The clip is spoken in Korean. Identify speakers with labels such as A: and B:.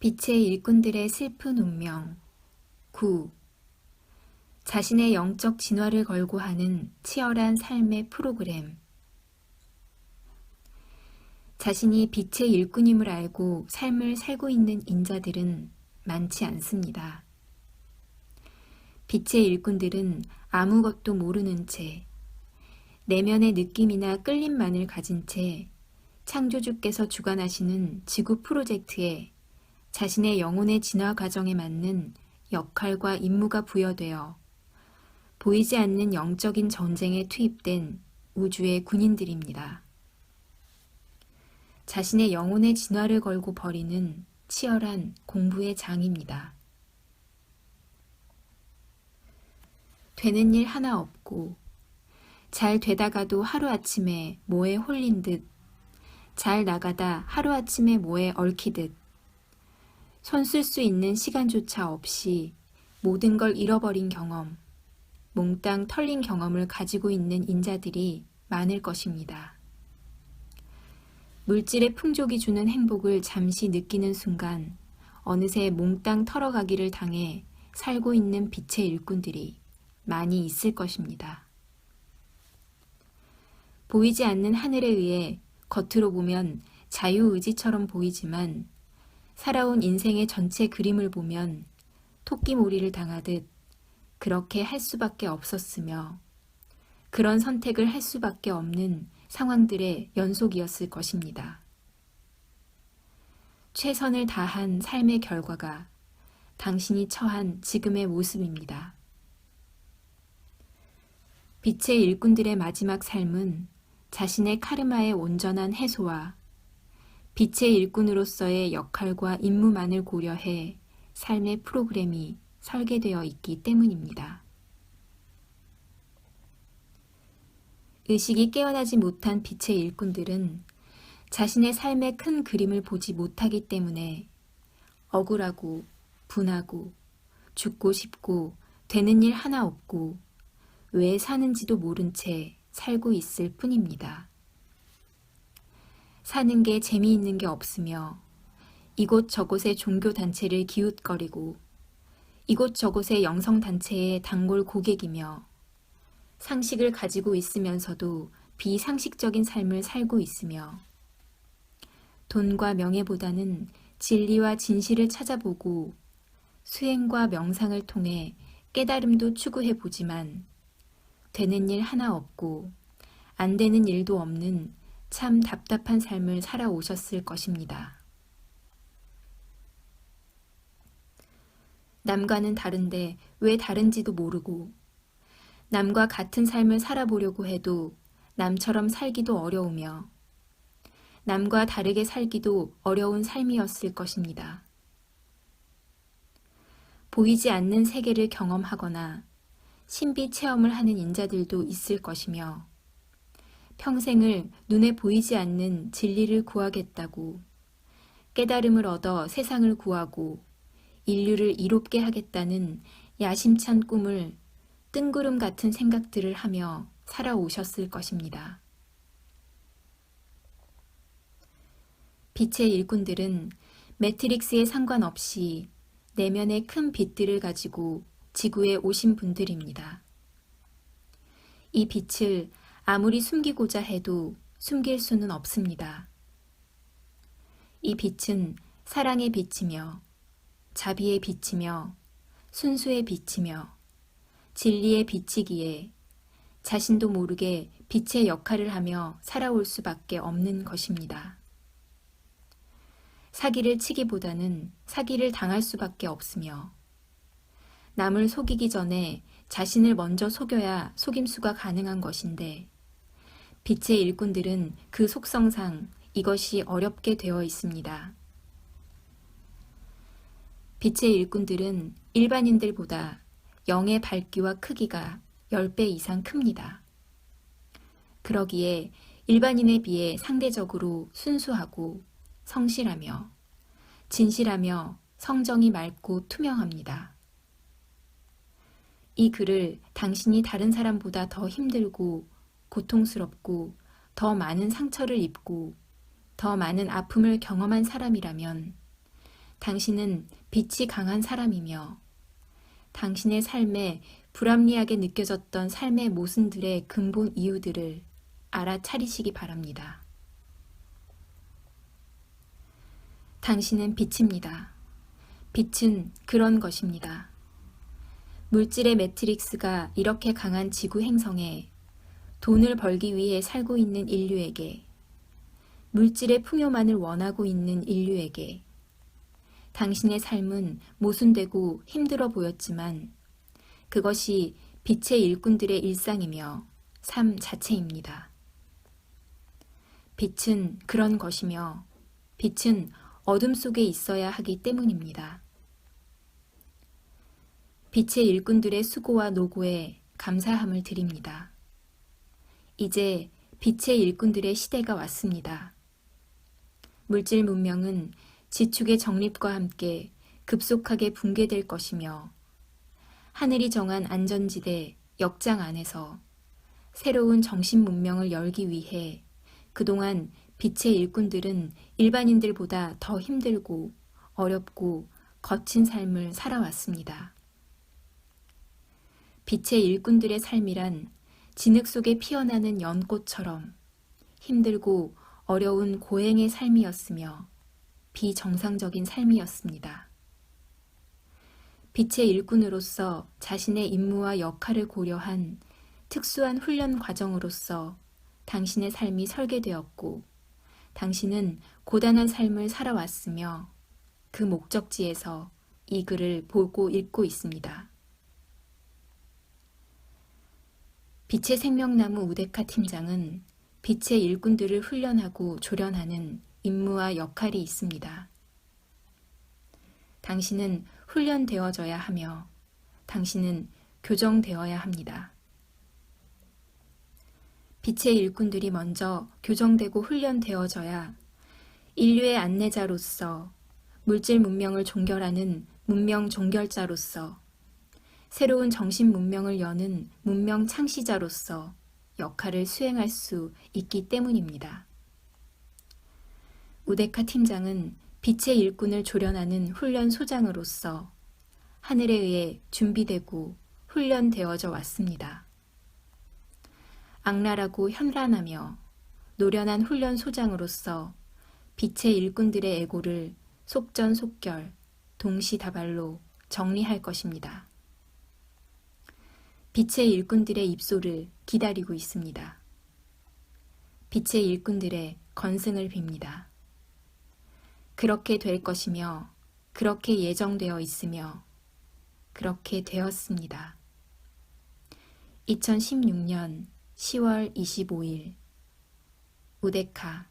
A: 빛의 일꾼들의 슬픈 운명. 9. 자신의 영적 진화를 걸고 하는 치열한 삶의 프로그램. 자신이 빛의 일꾼임을 알고 삶을 살고 있는 인자들은 많지 않습니다. 빛의 일꾼들은 아무것도 모르는 채, 내면의 느낌이나 끌림만을 가진 채 창조주께서 주관하시는 지구 프로젝트에 자신의 영혼의 진화 과정에 맞는 역할과 임무가 부여되어 보이지 않는 영적인 전쟁에 투입된 우주의 군인들입니다. 자신의 영혼의 진화를 걸고 벌이는 치열한 공부의 장입니다. 되는 일 하나 없고 잘 되다가도 하루아침에 뭐에 홀린 듯, 잘 나가다 하루아침에 뭐에 얽히듯, 손 쓸 수 있는 시간조차 없이 모든 걸 잃어버린 경험, 몽땅 털린 경험을 가지고 있는 인자들이 많을 것입니다. 물질의 풍족이 주는 행복을 잠시 느끼는 순간 어느새 몽땅 털어가기를 당해 살고 있는 빛의 일꾼들이 많이 있을 것입니다. 보이지 않는 하늘에 의해 겉으로 보면 자유의지처럼 보이지만 살아온 인생의 전체 그림을 보면 토끼몰이를 당하듯 그렇게 할 수밖에 없었으며 그런 선택을 할 수밖에 없는 상황들의 연속이었을 것입니다. 최선을 다한 삶의 결과가 당신이 처한 지금의 모습입니다. 빛의 일꾼들의 마지막 삶은 자신의 카르마의 온전한 해소와 빛의 일꾼으로서의 역할과 임무만을 고려해 삶의 프로그램이 설계되어 있기 때문입니다. 의식이 깨어나지 못한 빛의 일꾼들은 자신의 삶의 큰 그림을 보지 못하기 때문에 억울하고 분하고 죽고 싶고 되는 일 하나 없고 왜 사는지도 모른 채 살고 있을 뿐입니다. 사는 게 재미있는 게 없으며 이곳저곳의 종교단체를 기웃거리고 이곳저곳의 영성단체의 단골 고객이며 상식을 가지고 있으면서도 비상식적인 삶을 살고 있으며 돈과 명예보다는 진리와 진실을 찾아보고 수행과 명상을 통해 깨달음도 추구해보지만 되는 일 하나 없고 안 되는 일도 없는 참 답답한 삶을 살아오셨을 것입니다. 남과는 다른데 왜 다른지도 모르고 남과 같은 삶을 살아보려고 해도 남처럼 살기도 어려우며 남과 다르게 살기도 어려운 삶이었을 것입니다. 보이지 않는 세계를 경험하거나 신비 체험을 하는 인자들도 있을 것이며 평생을 눈에 보이지 않는 진리를 구하겠다고 깨달음을 얻어 세상을 구하고 인류를 이롭게 하겠다는 야심찬 꿈을 뜬구름 같은 생각들을 하며 살아오셨을 것입니다. 빛의 일꾼들은 매트릭스에 상관없이 내면의 큰 빛들을 가지고 지구에 오신 분들입니다. 이 빛을 아무리 숨기고자 해도 숨길 수는 없습니다. 이 빛은 사랑의 빛이며 자비의 빛이며 순수의 빛이며 진리의 빛이기에 자신도 모르게 빛의 역할을 하며 살아올 수밖에 없는 것입니다. 사기를 치기보다는 사기를 당할 수밖에 없으며 남을 속이기 전에 자신을 먼저 속여야 속임수가 가능한 것인데 빛의 일꾼들은 그 속성상 이것이 어렵게 되어 있습니다. 빛의 일꾼들은 일반인들보다 영의 밝기와 크기가 10배 이상 큽니다. 그러기에 일반인에 비해 상대적으로 순수하고 성실하며 진실하며 성정이 맑고 투명합니다. 이 글을 당신이 다른 사람보다 더 힘들고 고통스럽고 더 많은 상처를 입고 더 많은 아픔을 경험한 사람이라면 당신은 빛이 강한 사람이며 당신의 삶에 불합리하게 느껴졌던 삶의 모순들의 근본 이유들을 알아차리시기 바랍니다. 당신은 빛입니다. 빛은 그런 것입니다. 물질의 매트릭스가 이렇게 강한 지구 행성에 돈을 벌기 위해 살고 있는 인류에게, 물질의 풍요만을 원하고 있는 인류에게, 당신의 삶은 모순되고 힘들어 보였지만 그것이 빛의 일꾼들의 일상이며 삶 자체입니다. 빛은 그런 것이며 빛은 어둠 속에 있어야 하기 때문입니다. 빛의 일꾼들의 수고와 노고에 감사함을 드립니다. 이제 빛의 일꾼들의 시대가 왔습니다. 물질 문명은 지축의 정립과 함께 급속하게 붕괴될 것이며 하늘이 정한 안전지대 역장 안에서 새로운 정신 문명을 열기 위해 그동안 빛의 일꾼들은 일반인들보다 더 힘들고 어렵고 거친 삶을 살아왔습니다. 빛의 일꾼들의 삶이란 진흙 속에 피어나는 연꽃처럼 힘들고 어려운 고행의 삶이었으며 비정상적인 삶이었습니다. 빛의 일꾼으로서 자신의 임무와 역할을 고려한 특수한 훈련 과정으로서 당신의 삶이 설계되었고 당신은 고단한 삶을 살아왔으며 그 목적지에서 이 글을 보고 읽고 있습니다. 빛의 생명나무 우데카 팀장은 빛의 일꾼들을 훈련하고 조련하는 임무와 역할이 있습니다. 당신은 훈련되어져야 하며 당신은 교정되어야 합니다. 빛의 일꾼들이 먼저 교정되고 훈련되어져야 인류의 안내자로서 물질 문명을 종결하는 문명 종결자로서 새로운 정신 문명을 여는 문명 창시자로서 역할을 수행할 수 있기 때문입니다. 우데카 팀장은 빛의 일꾼을 조련하는 훈련 소장으로서 하늘에 의해 준비되고 훈련되어져 왔습니다. 악랄하고 현란하며 노련한 훈련 소장으로서 빛의 일꾼들의 애고를 속전속결, 동시다발로 정리할 것입니다. 빛의 일꾼들의 입소를 기다리고 있습니다. 빛의 일꾼들의 건승을 빕니다. 그렇게 될 것이며 그렇게 예정되어 있으며 그렇게 되었습니다. 2016년 10월 25일 우데카